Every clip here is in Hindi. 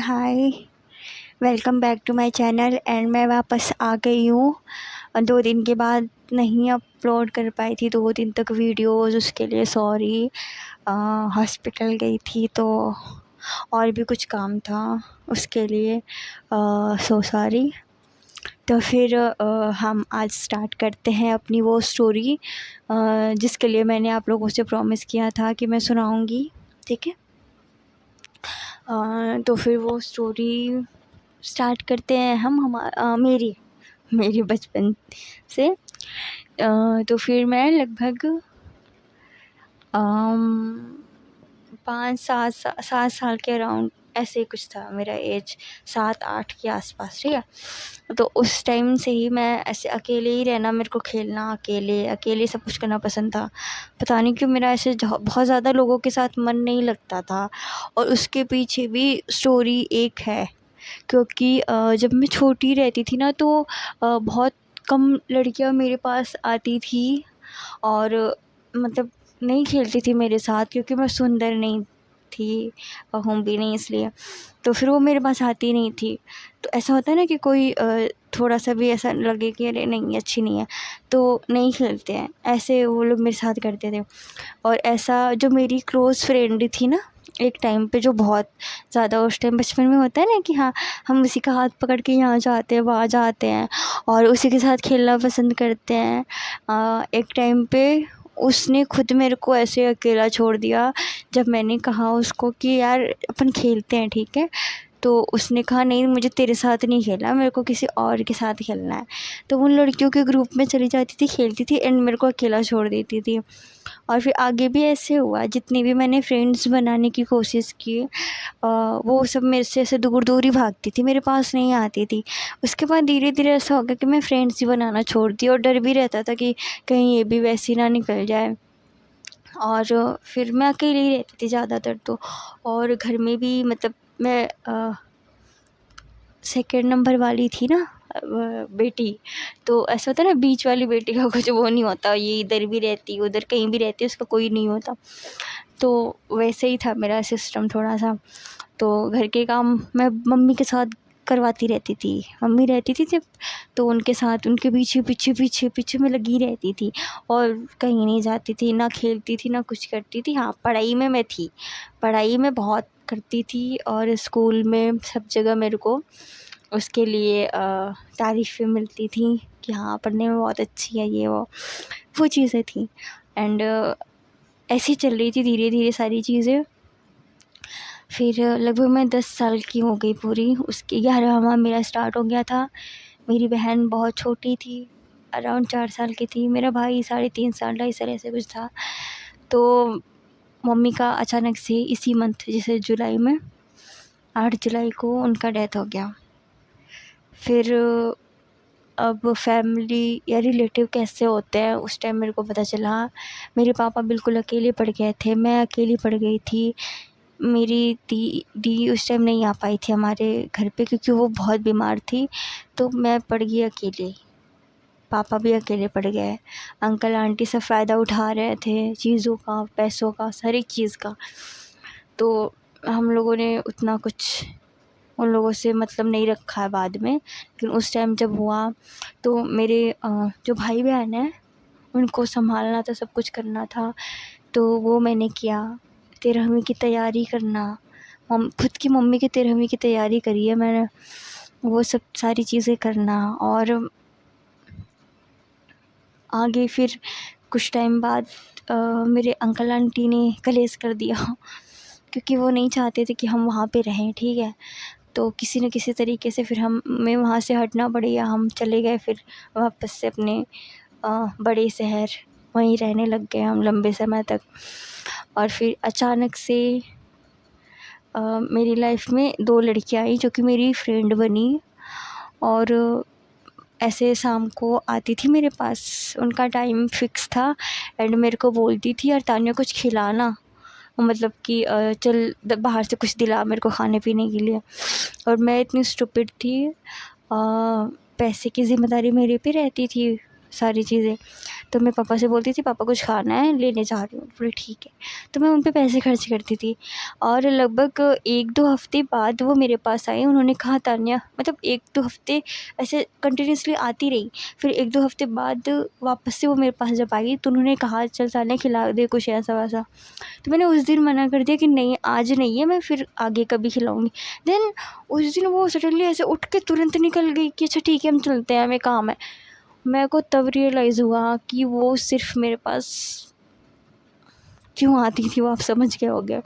Hi, welcome back to my channel and मैं वापस आ गई हूँ। 2 दिन के बाद नहीं अपलोड कर पाई थी 2 दिन तक वीडियोस, उसके लिए सॉरी। हॉस्पिटल गई थी तो और भी कुछ काम था उसके लिए, सो सॉरी। तो फिर हम आज स्टार्ट करते हैं अपनी वो स्टोरी जिसके लिए मैंने आप लोगों से प्रॉमिस किया था कि मैं सुनाऊँगी, ठीक है। तो फिर वो स्टोरी स्टार्ट करते हैं मेरी बचपन से। तो फिर मैं लगभग 5-7 साल के अराउंड ऐसे ही कुछ था मेरा एज, 7-8 के आसपास, ठीक है। तो उस टाइम से ही मैं ऐसे अकेले ही रहना, मेरे को खेलना अकेले सब कुछ करना पसंद था। पता नहीं क्यों मेरा ऐसे बहुत ज़्यादा लोगों के साथ मन नहीं लगता था। और उसके पीछे भी स्टोरी एक है, क्योंकि जब मैं छोटी रहती थी ना तो बहुत कम लड़कियां मेरे पास आती थी और मतलब नहीं खेलती थी मेरे साथ, क्योंकि मैं सुंदर नहीं थी, हूँ भी नहीं इसलिए। तो फिर वो मेरे पास आती नहीं थी। तो ऐसा होता है ना कि कोई थोड़ा सा भी ऐसा लगे कि अरे नहीं अच्छी नहीं है तो नहीं खेलते हैं, ऐसे वो लोग मेरे साथ करते थे। और ऐसा जो मेरी क्लोज़ फ्रेंड थी ना एक टाइम पे, जो बहुत ज़्यादा उस टाइम बचपन में होता है ना कि हाँ हम उसी का हाथ पकड़ के यहाँ जाते हैं वहाँ जाते हैं और उसी के साथ खेलना पसंद करते हैं। एक टाइम पे उसने खुद मेरे को ऐसे अकेला छोड़ दिया जब मैंने कहा उसको कि यार अपन खेलते हैं, ठीक है। तो उसने कहा नहीं मुझे तेरे साथ नहीं खेलना, मेरे को किसी और के साथ खेलना है। तो उन लड़कियों के ग्रुप में चली जाती थी, खेलती थी एंड मेरे को अकेला छोड़ देती थी। और फिर आगे भी ऐसे हुआ, जितनी भी मैंने फ्रेंड्स बनाने की कोशिश की वो सब मेरे से ऐसे दूर दूर ही भागती थी, मेरे पास नहीं आती थी। उसके बाद धीरे धीरे ऐसा हो गया कि मैं फ्रेंड्स ही बनाना छोड़ दी और डर भी रहता था कि कहीं ये भी वैसी ना निकल जाए। और फिर मैं अकेली ही रहती थी ज़्यादातर तो। और घर में भी मतलब मैं सेकंड नंबर वाली थी ना बेटी। तो ऐसा होता है ना बीच वाली बेटी का कुछ वो नहीं होता, ये इधर भी रहती उधर कहीं भी रहती, उसका कोई नहीं होता। तो वैसे ही था मेरा सिस्टम थोड़ा सा। तो घर के काम मैं मम्मी के साथ करवाती रहती थी, मम्मी रहती थी जब, तो उनके साथ उनके पीछे पीछे पीछे पीछे मैं लगी रहती थी और कहीं नहीं जाती थी, ना खेलती थी ना कुछ करती थी। हाँ पढ़ाई में मैं थी, पढ़ाई में बहुत करती थी और स्कूल में सब जगह मेरे को उसके लिए तारीफ़ें मिलती थी कि हाँ पढ़ने में बहुत अच्छी है, ये वो चीज़ें थी। एंड ऐसे ही चल रही थी धीरे धीरे सारी चीज़ें। फिर लगभग मैं 10 साल की हो गई पूरी, उसके 11वां मेरा स्टार्ट हो गया था। मेरी बहन बहुत छोटी थी, अराउंड 4 साल की थी, मेरा भाई 3.5 साल 2.5 साल ऐसे कुछ था। तो मम्मी का अचानक से इसी मंथ जैसे जुलाई में 8 जुलाई को उनका डेथ हो गया। फिर अब फैमिली या रिलेटिव कैसे होते हैं उस टाइम मेरे को पता चला। मेरे पापा बिल्कुल अकेले पड़ गए थे, मैं अकेली पड़ गई थी। मेरी दी उस टाइम नहीं आ पाई थी हमारे घर पे क्योंकि वो बहुत बीमार थी, तो मैं पड़ गई अकेले। पापा भी अकेले पड़ गए, अंकल आंटी सब फ़ायदा उठा रहे थे चीज़ों का, पैसों का, हर एक चीज़ का। तो हम लोगों ने उतना कुछ उन लोगों से मतलब नहीं रखा है बाद में, लेकिन उस टाइम जब हुआ तो मेरे जो भाई बहन हैं उनको संभालना था, सब कुछ करना था। तो वो मैंने किया, 13वीं की तैयारी करना, खुद की मम्मी की 13वीं की तैयारी करी है मैंने, वो सब सारी चीज़ें करना। और आगे फिर कुछ टाइम बाद मेरे अंकल आंटी ने कलेश कर दिया क्योंकि वो नहीं चाहते थे कि हम वहाँ पे रहें, ठीक है। तो किसी न किसी तरीके से फिर हमें वहाँ से हटना पड़ गया, हम चले गए फिर वापस से अपने बड़े शहर, वहीं रहने लग गए हम लंबे समय तक। और फिर अचानक से मेरी लाइफ में 2 लड़कियाँ आई जो कि मेरी फ्रेंड बनी और ऐसे शाम को आती थी मेरे पास, उनका टाइम फ़िक्स था एंड मेरे को बोलती थी यार तान्या कुछ खिलाना, मतलब कि चल बाहर से कुछ दिला मेरे को खाने पीने के लिए। और मैं इतनी स्टूपिड थी, पैसे की ज़िम्मेदारी मेरे पे रहती थी सारी चीज़ें। तो मैं पापा से बोलती थी पापा कुछ खाना है लेने जा रही हूँ, बोले ठीक है। तो मैं उन पे पैसे खर्च करती थी और लगभग 1-2 हफ़्ते बाद वो मेरे पास आए। उन्होंने कहा तान्या, मतलब 1-2 हफ़्ते ऐसे कंटिन्यूअसली आती रही। फिर 1-2 हफ़्ते बाद वापस से वो मेरे पास जब आई तो उन्होंने कहा चल तान्या खिला दे कुछ ऐसा-वैसा। तो मैंने उस दिन मना कर दिया कि नहीं आज नहीं है, मैं फिर आगे कभी खिलाऊँगी। देन उस दिन वो सडनली ऐसे उठ के तुरंत निकल गई कि अच्छा ठीक है हम चलते हैं, हमें काम है। मेरे को तब रियलाइज़ हुआ कि वो सिर्फ़ मेरे पास क्यों आती थी, वो आप समझ गए होंगे।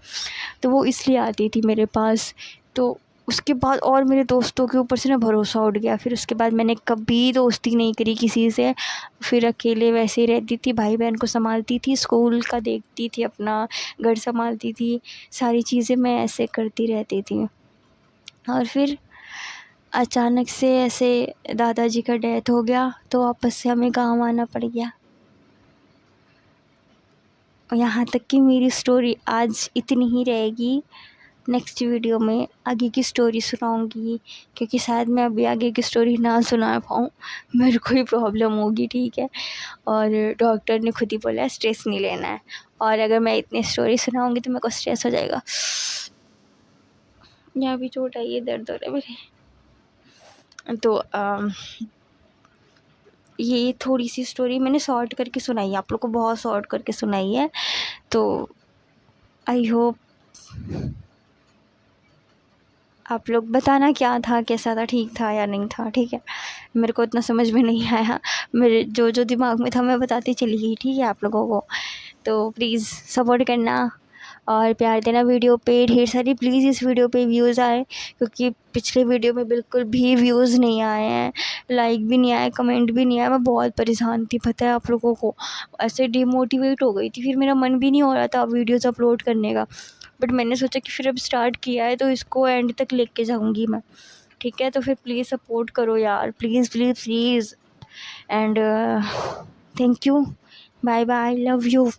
तो वो इसलिए आती थी मेरे पास। तो उसके बाद और मेरे दोस्तों के ऊपर से ना भरोसा उठ गया। फिर उसके बाद मैंने कभी दोस्ती नहीं करी किसी से। फिर अकेले वैसे ही रहती थी, भाई-बहन को सँभालती थी, स्कूल का देखती थी, अपना घर सँभालती थी, सारी चीज़ें मैं ऐसे करती रहती थी। और फिर अचानक से ऐसे दादाजी का डेथ हो गया तो वापस से हमें गाँव आना पड़ गया। और यहाँ तक कि मेरी स्टोरी आज इतनी ही रहेगी। नेक्स्ट वीडियो में आगे की स्टोरी सुनाऊंगी, क्योंकि शायद मैं अभी आगे की स्टोरी ना सुना पाऊँ, मेरे को ही प्रॉब्लम होगी, ठीक है। और डॉक्टर ने खुद ही बोला है स्ट्रेस नहीं लेना है, और अगर मैं इतनी स्टोरी सुनाऊंगी तो मेरे को स्ट्रेस हो जाएगा। यहाँ भी चोट आई है, दर्द हो रहा है मेरे। तो ये थोड़ी सी स्टोरी मैंने शॉर्ट करके सुनाई है, आप लोग को बहुत शॉर्ट करके सुनाई है। तो आई होप आप लोग बताना क्या था, कैसा था, ठीक था या नहीं था, ठीक है। मेरे को इतना समझ में नहीं आया, मेरे जो दिमाग में था मैं बताती चली गई, ठीक है आप लोगों को। तो प्लीज़ सपोर्ट करना और प्यार देना वीडियो पे ढेर सारी। प्लीज़ इस वीडियो पे व्यूज़ आए, क्योंकि पिछले वीडियो में बिल्कुल भी व्यूज़ नहीं आए हैं, लाइक भी नहीं आए, कमेंट भी नहीं आया। मैं बहुत परेशान थी, पता है आप लोगों को, ऐसे डिमोटिवेट हो गई थी। फिर मेरा मन भी नहीं हो रहा था वीडियोज़ अपलोड करने का, बट मैंने सोचा कि फिर अब स्टार्ट किया है तो इसको एंड तक लेके जाऊँगी मैं, ठीक है। तो फिर प्लीज़ सपोर्ट करो यार, please please please. And thank you, bye bye, love you.